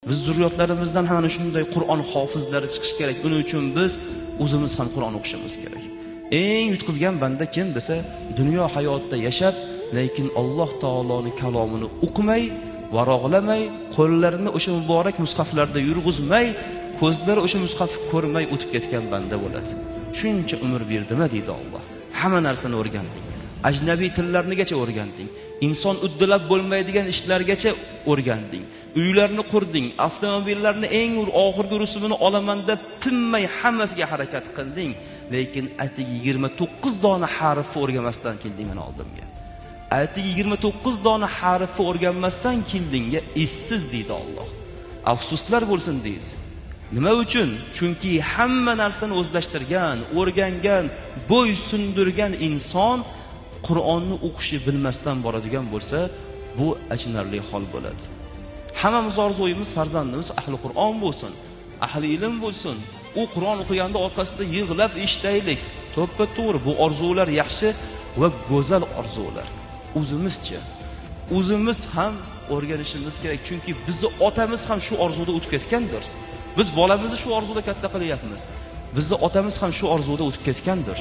Biz zurriyotlarimizdan ham shunday Qur'on hofizlari chiqish kerak. Buning uchun biz o'zimiz ham Qur'on o'qishimiz kerak. Eng yutqizgan banda kim desa, dunyo hayotida yashab, lekin Alloh taoloning kalomini o'qimay, varoqlamay, qo'llarini o'sha muborak mushaflarda yurg'izmay, ko'zlari o'sha mushafni ko'rmay o'tib ketgan banda bo'ladi. Shuncha umr berdimi deydi Alloh. Hamma narsani o'rganding. Ajnabiy tillarnigacha o'rganding. Inson uddalab bo'lmaydigan ishlargacha o'rganding. Uylarni qurding, avtomobillarni eng oxirgi rusumini olaman deb tinmay hammasiga harakat qilding, lekin atigi 29 dona harfni o'rganmasdan kelding meni oldimga. Atigi 29 dona harfni o'rganmasdan keldingga issiz deydi Alloh. Afsuslar bo'lsin deydi. Nima uchun? Chunki hamma narsani o'zlashtirgan, o'rgangan, bo'y sundirgan inson Qur'onni o'qishni bilmasdan boradigan bo'lsa, bu achinarli hol bo'ladi. Hammamiz orzuimiz farzandimiz ahli Qur'on bo'lsin, ahli ilm bo'lsin. U Qur'on o'qiganda orqasida yig'lab eshitaylik. To'ppa-to'g'ri bu orzular yaxshi va go'zal orzular. O'zimizcha, o'zimiz ham o'rganishimiz kerak, chunki bizning otamiz ham shu orzuda o'tib ketgandir. Biz bolamizni shu orzuda katta qilyapmiz. Bizning otamiz ham shu orzuda o'tib ketgandir.